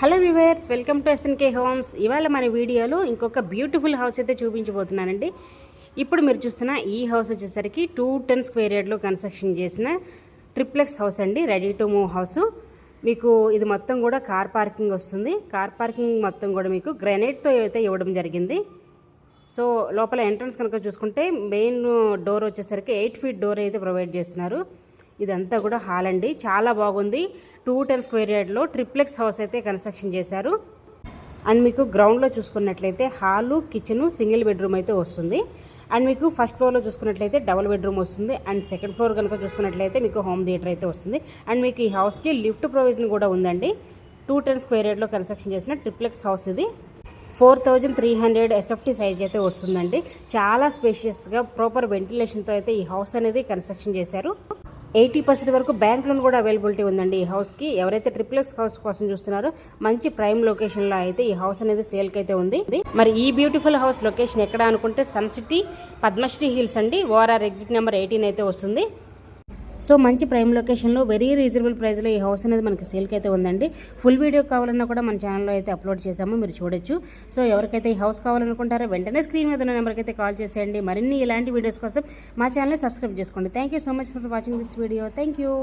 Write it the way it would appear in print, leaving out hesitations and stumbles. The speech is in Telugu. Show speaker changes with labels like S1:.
S1: Hello viewers, welcome to SNK homes. ఇవాళ మన వీడియోలో ఇంకొక బ్యూటిఫుల్ హౌస్ అయితే చూపించబోతున్నానండి. ఇప్పుడు మీరు చూస్తున్న ఈ హౌస్ వచ్చేసరికి 210 స్క్వేర్ యార్డ్లో కన్స్ట్రక్షన్ చేసిన ట్రిప్లెక్స్ హౌస్ అండి. Ready to move house. మీకు ఇది మొత్తం కూడా కార్ పార్కింగ్ వస్తుంది. కార్ పార్కింగ్ మొత్తం కూడా మీకు గ్రానైట్తో అయితే ఇవ్వడం జరిగింది. సో లోపల ఎంట్రన్స్ కనుక చూసుకుంటే మెయిన్ డోర్ వచ్చేసరికి 8 ఫీట్ డోర్ అయితే ప్రొవైడ్ చేస్తున్నారు. ఇదంతా కూడా హాల్ అండి, చాలా బాగుంది. 210 స్క్వేర్ యార్డ్లో ట్రిప్లెక్స్ హౌస్ అయితే కన్స్ట్రక్షన్ చేశారు. అండ్ మీకు గ్రౌండ్లో చూసుకున్నట్లయితే హాలు, కిచెను, సింగిల్ బెడ్రూమ్ అయితే వస్తుంది. అండ్ మీకు ఫస్ట్ ఫ్లోర్లో చూసుకున్నట్లయితే డబుల్ బెడ్రూమ్ వస్తుంది. అండ్ సెకండ్ ఫ్లోర్ కనుక చూసుకున్నట్లయితే మీకు హోమ్ థియేటర్ అయితే వస్తుంది. అండ్ మీకు ఈ హౌస్కి లిఫ్ట్ ప్రొవిజన్ కూడా ఉందండి. 210 స్క్వేర్ యార్డ్లో కన్స్ట్రక్షన్ చేసిన ట్రిప్లెక్స్ హౌస్ ఇది. 4300 ఎస్ఎఫ్టీ సైజ్ అయితే వస్తుందండి. చాలా స్పేషియస్గా ప్రాపర్ వెంటిలేషన్తో అయితే ఈ హౌస్ అనేది కన్స్ట్రక్షన్ చేశారు. 80% వరకు బ్యాంక్ లోన్ కూడా అవైలబిలిటీ ఉందండి ఈ హౌస్కి. ఎవరైతే ట్రిప్లెక్స్ హౌస్ కోసం చూస్తున్నారో మంచి ప్రైమ్ లొకేషన్లో అయితే ఈ హౌస్ అనేది సేల్కి అయితే ఉంది. మరి ఈ బ్యూటిఫుల్ హౌస్ లొకేషన్ ఎక్కడ అనుకుంటే సన్ సిటీ పద్మశ్రీ హిల్స్ అండి. ఓఆర్ఆర్ ఎగ్జిట్ నెంబర్ 18 అయితే వస్తుంది. సో మంచి ప్రైమ్ లొకేషన్లో వెరీ రీజనబుల్ ప్రైస్లో ఈ హౌస్ అనేది మనకి సేల్కి అయితే ఉందండి. ఫుల్ వీడియో కావాలన్నా కూడా మన ఛానల్లో అయితే అప్లోడ్ చేసాము, మీరు చూడొచ్చు. సో ఎవరికైతే ఈ హౌస్ కావాలనుకుంటారో వెంటనే స్క్రీన్ మీద ఉన్న నెంబర్కి అయితే కాల్ చేసేయండి. మరిన్ని ఇలాంటి వీడియోస్ కోసం మా ఛానల్ని సబ్స్క్రైబ్ చేసుకోండి. Thank you so much for watching this video. Thank you.